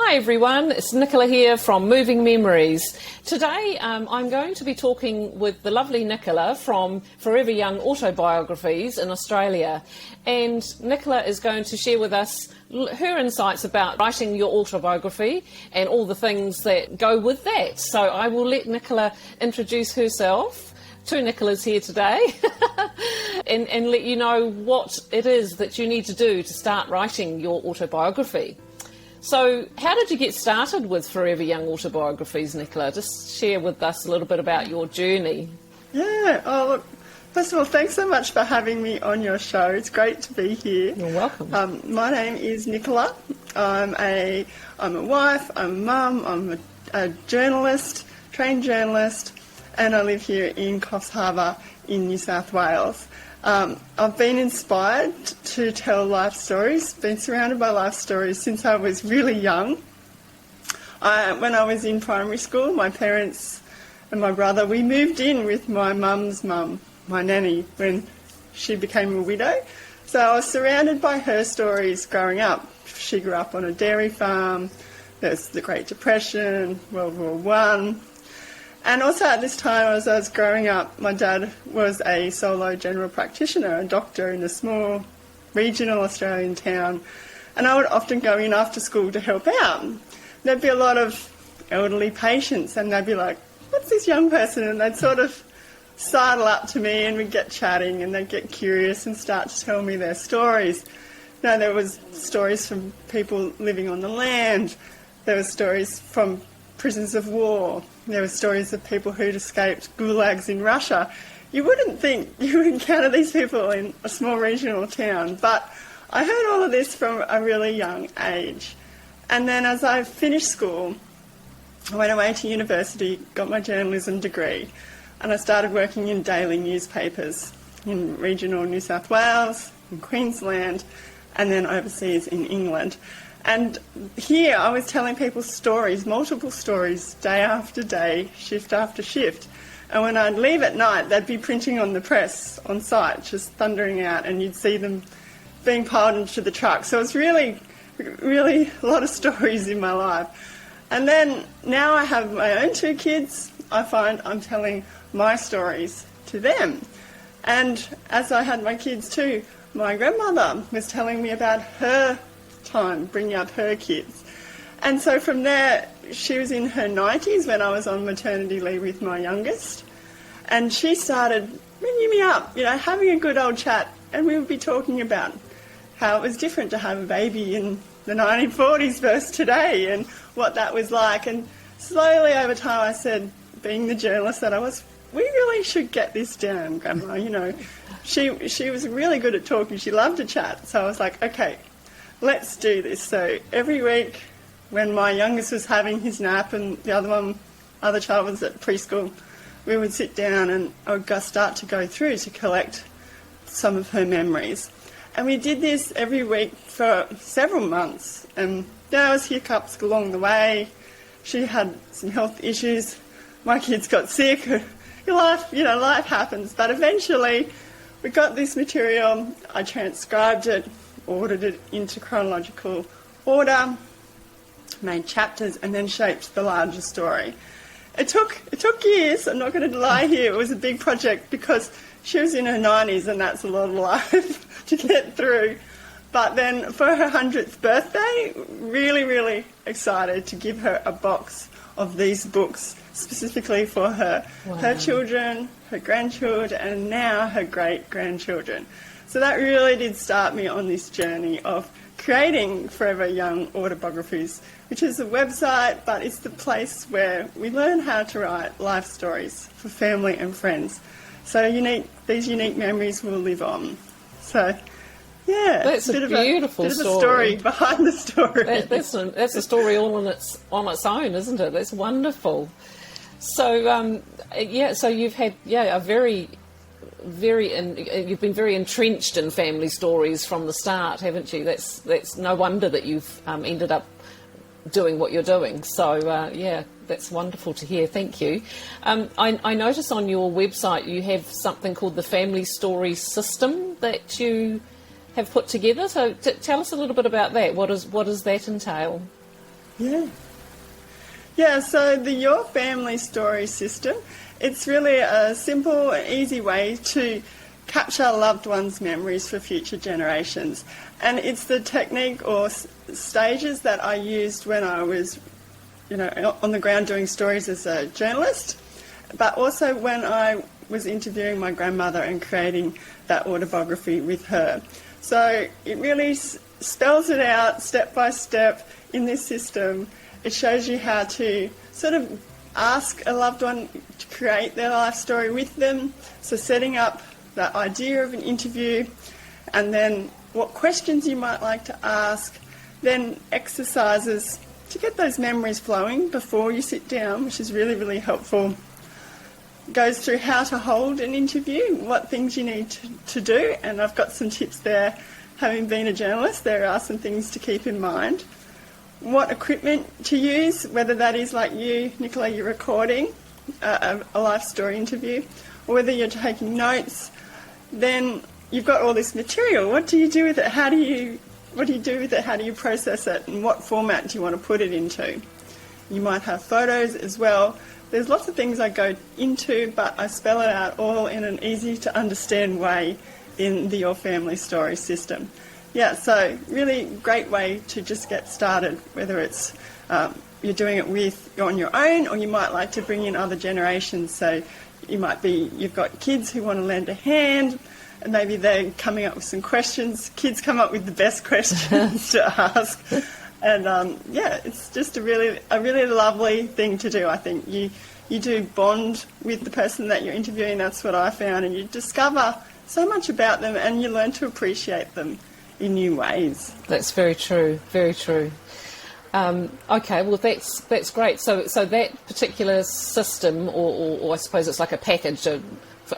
Hi everyone, it's Nicola here from Moving Memories. Today I'm going to be talking with the lovely Nicola from Forever Young Autobiographies in Australia. And Nicola is going to share with us her insights about writing your autobiography and all the things that go with that. So I will let Nicola introduce herself. Two Nicolas here today and let you know what it is that you need to do to start writing your autobiography. So how did you get started with Forever Young Autobiographies, Nicola? Just share with us a little bit about your journey. Yeah, look, first of all, thanks so much for having me on your show. It's great to be here. You're welcome. My name is Nicola. I'm a wife, I'm a mum, I'm a journalist, trained journalist, and I live here in Coffs Harbour in New South Wales. I've been inspired to tell life stories, been surrounded by life stories since I was really young. When I was in primary school, my parents and my brother, we moved in with my mum's mum, my nanny, when she became a widow. So I was surrounded by her stories growing up. She grew up on a dairy farm, there's the Great Depression, World War One. And also at this time, as I was growing up, my dad was a solo general practitioner, a doctor in a small regional Australian town. And I would often go in after school to help out. There'd be a lot of elderly patients and they'd be like, what's this young person? And they'd sort of sidle up to me and we'd get chatting and they'd get curious and start to tell me their stories. You know, there was stories from people living on the land. There were stories from prisoners of war. There were stories of people who'd escaped gulags in Russia. You wouldn't think you would encounter these people in a small regional town, but I heard all of this from a really young age. And then as I finished school, I went away to university, got my journalism degree, and I started working in daily newspapers in regional New South Wales, in Queensland, and then overseas in England. And here I was telling people stories, multiple stories, day after day, shift after shift. And when I'd leave at night, they'd be printing on the press on site, just thundering out, and you'd see them being piled into the truck. So it's really a lot of stories in my life. And then now I have my own two kids, I find I'm telling my stories to them. And as I had my kids too, my grandmother was telling me about her time bringing up her kids. And so from there, she was in her 90s when I was on maternity leave with my youngest, and she started ringing me up, having a good old chat, and we would be talking about how it was different to have a baby in the 1940s versus today and what that was like. And slowly over time I said, being the journalist that I was, we really should get this down, Grandma. She was really good at talking, she loved to chat, so I was like, okay, let's do this. So every week when my youngest was having his nap and the other child was at preschool, we would sit down and I would start to go through to collect some of her memories. And we did this every week for several months. And there was hiccups along the way. She had some health issues. My kids got sick. Life happens. But eventually we got this material. I transcribed it, ordered it into chronological order, made chapters, and then shaped the larger story. It took years, I'm not going to lie here, it was a big project because she was in her 90s and that's a lot of life to get through. But then for her 100th birthday, really, really excited to give her a box of these books specifically for her, her children, her grandchildren, and now her great-grandchildren. So that really did start me on this journey of creating Forever Young Autobiographies, which is a website, but it's the place where we learn how to write life stories for family and friends. So these unique memories will live on. So, yeah, that's a beautiful story behind the story. That's a story all on its own, isn't it? That's wonderful. So, so you've had a you've been very entrenched in family stories from the start, haven't you? That's no wonder that you've ended up doing what you're doing. So that's wonderful to hear. Thank you. I notice on your website you have something called the Family Story System that you have put together. So tell us a little bit about that. What does that entail? Yeah. Yeah, so the Your Family Story system, it's really a simple and easy way to capture loved ones' memories for future generations. And it's the technique or stages that I used when I was, on the ground doing stories as a journalist, but also when I was interviewing my grandmother and creating that autobiography with her. So it really spells it out step by step in this system. It shows you how to sort of ask a loved one to create their life story with them. So setting up that idea of an interview, and then what questions you might like to ask, then exercises to get those memories flowing before you sit down, which is really, really helpful. Goes through how to hold an interview, what things you need to do, and I've got some tips there. Having been a journalist, there are some things to keep in mind. What equipment to use, whether that is like you, Nicola, you're recording a life story interview, or whether you're taking notes. Then you've got all this material. What do you do with it? What do you do with it? How do you process it? And what format do you want to put it into? You might have photos as well. There's lots of things I go into, but I spell it out all in an easy to understand way in the Your Family Story system. Yeah, so really great way to just get started, whether it's you're doing it on your own, or you might like to bring in other generations. So you've got kids who want to lend a hand, and maybe they're coming up with some questions. Kids come up with the best questions to ask. And it's just a really lovely thing to do. I think you do bond with the person that you're interviewing. That's what I found, and you discover so much about them, and you learn to appreciate them in new ways. That's very true, very true. Okay, well that's great. So that particular system, or I suppose it's like a package, a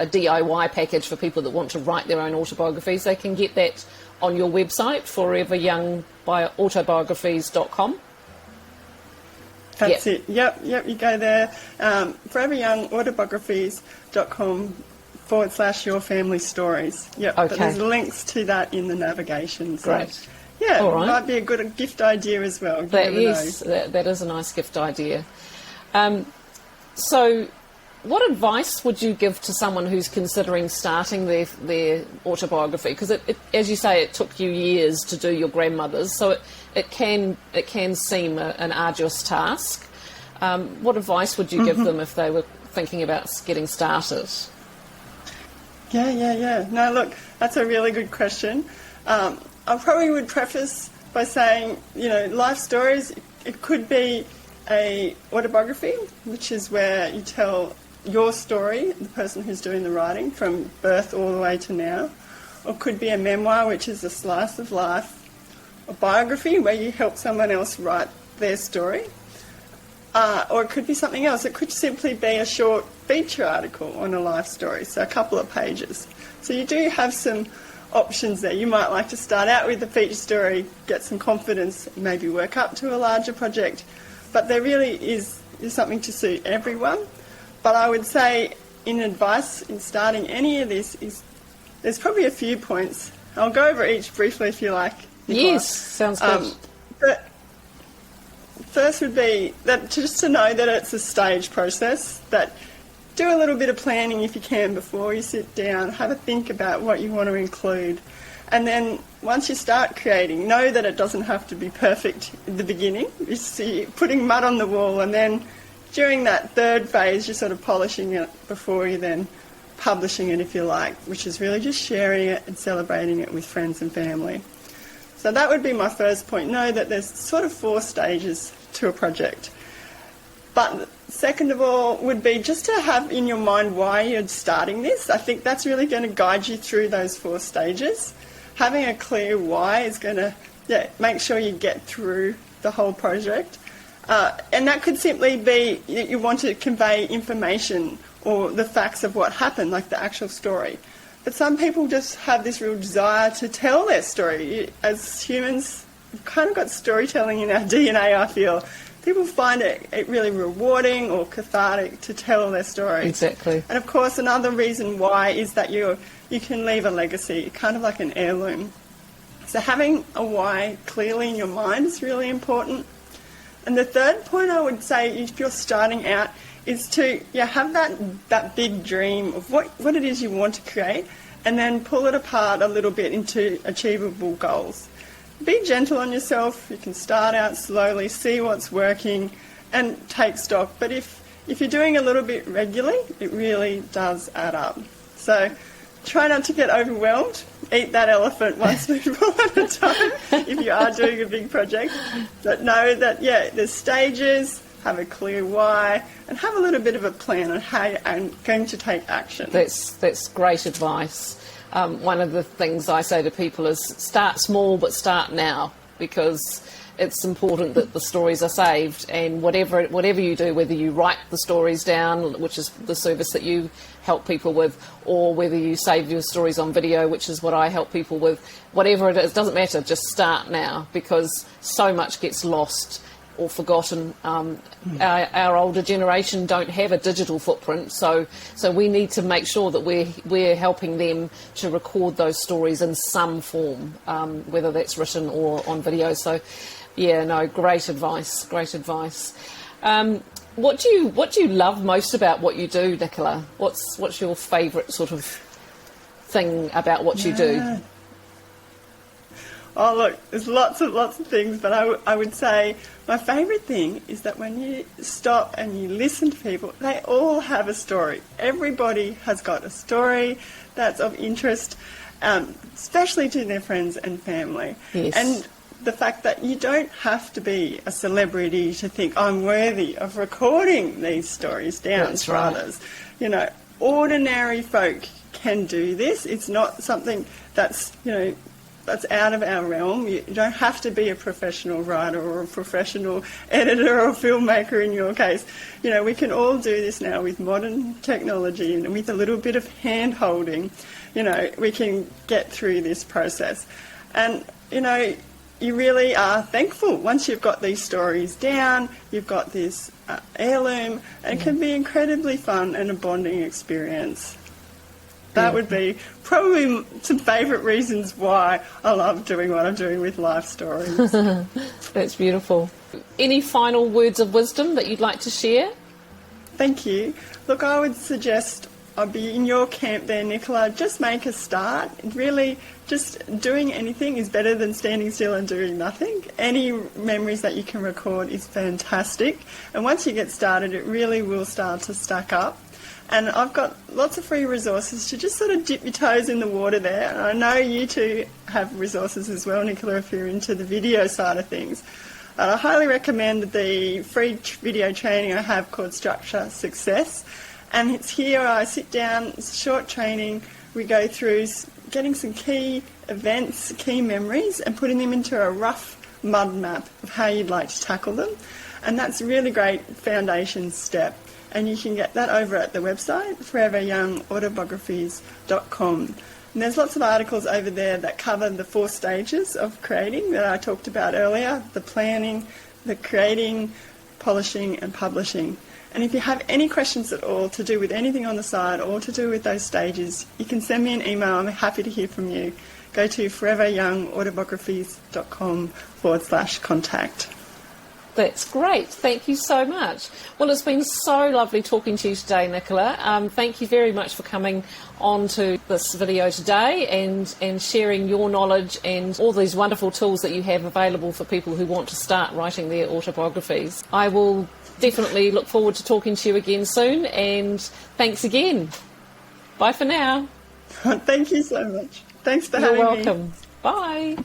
DIY package for people that want to write their own autobiographies, they can get that on your website, foreveryoungautobiographies.com. That's it. Yep, you go there, foreveryoungautobiographies.com/Your Family Stories. Yep, okay. But there's links to that in the navigation. So, great. Yeah, all right. Might be a good gift idea as well. That is a nice gift idea. So what advice would you give to someone who's considering starting their autobiography? Because as you say, it took you years to do your grandmother's, so it can seem an arduous task. What advice would you give them if they were thinking about getting started? Yeah. No, look, that's a really good question. I probably would preface by saying, life stories, it could be a autobiography, which is where you tell your story, the person who's doing the writing, from birth all the way to now. Or it could be a memoir, which is a slice of life. A biography, where you help someone else write their story. Or it could be something else. It could simply be a short feature article on a life story, so a couple of pages. So you do have some options there. You might like to start out with a feature story, get some confidence, maybe work up to a larger project. But there really is something to suit everyone. But I would say, in advice in starting any of this, there's probably a few points. I'll go over each briefly if you like, Nicola. Yes, sounds good. But first would be that just to know that it's a stage process, that do a little bit of planning if you can before you sit down, have a think about what you want to include. And then once you start creating, know that it doesn't have to be perfect in the beginning. You're putting mud on the wall, and then during that third phase, you're sort of polishing it before you then publishing it, if you like, which is really just sharing it and celebrating it with friends and family. So that would be my first point. Know that there's sort of 4 stages to a project. But second of all would be just to have in your mind why you're starting this. I think that's really going to guide you through those 4 stages. Having a clear why is going to make sure you get through the whole project. And that could simply be that you want to convey information or the facts of what happened, like the actual story. But some people just have this real desire to tell their story. As humans, we've kind of got storytelling in our DNA, I feel. People find it really rewarding or cathartic to tell their story. Exactly. And of course, another reason why is that you can leave a legacy, kind of like an heirloom. So having a why clearly in your mind is really important. And the third point I would say, if you're starting out, is to have that big dream of what it is you want to create, and then pull it apart a little bit into achievable goals. Be gentle on yourself. You can start out slowly, see what's working, and take stock. But if you're doing a little bit regularly, it really does add up. So try not to get overwhelmed. Eat that elephant one spoonful at a time if you are doing a big project. But know that, there's stages, have a clear why, and have a little bit of a plan on how you're going to take action. That's great advice. One of the things I say to people is start small, but start now, because it's important that the stories are saved, and whatever you do, whether you write the stories down, which is the service that you help people with, or whether you save your stories on video, which is what I help people with, whatever it is, doesn't matter, just start now, because so much gets lost or forgotten. Our older generation don't have a digital footprint, so we need to make sure that we're helping them to record those stories in some form, whether that's written or on video. So great advice. What do you love most about what you do, Nicola? What's your favourite sort of thing about what you do? Oh, look, there's lots of things, but I would say my favourite thing is that when you stop and you listen to people, they all have a story. Everybody has got a story that's of interest, especially to their friends and family. Yes. And the fact that you don't have to be a celebrity to think, I'm worthy of recording these stories down for others. Ordinary folk can do this. It's not something that's out of our realm. You don't have to be a professional writer or a professional editor or filmmaker in your case. We can all do this now with modern technology, and with a little bit of hand-holding, we can get through this process. And, you really are thankful once you've got these stories down, you've got this heirloom, and it can be incredibly fun and a bonding experience. That would be probably some favourite reasons why I love doing what I'm doing with life stories. That's beautiful. Any final words of wisdom that you'd like to share? Thank you. Look, I would suggest I'd be in your camp there, Nicola. Just make a start. Really, just doing anything is better than standing still and doing nothing. Any memories that you can record is fantastic. And once you get started, it really will start to stack up. And I've got lots of free resources to just sort of dip your toes in the water there. And I know you two have resources as well, Nicola, if you're into the video side of things. I highly recommend the free video training I have called Structure Success. And it's here, I sit down, it's a short training, we go through getting some key events, key memories, and putting them into a rough mud map of how you'd like to tackle them. And that's a really great foundation step. And you can get that over at the website, foreveryoungautobiographies.com. And there's lots of articles over there that cover the 4 stages of creating that I talked about earlier, the planning, the creating, polishing and publishing. And if you have any questions at all to do with anything on the site or to do with those stages, you can send me an email. I'm happy to hear from you. Go to foreveryoungautobiographies.com/contact. That's great. Thank you so much. Well, it's been so lovely talking to you today, Nicola. Thank you very much for coming on to this video today and sharing your knowledge and all these wonderful tools that you have available for people who want to start writing their autobiographies. I will definitely look forward to talking to you again soon, and thanks again. Bye for now. Thank you so much. Thanks for having me. You're welcome. Bye.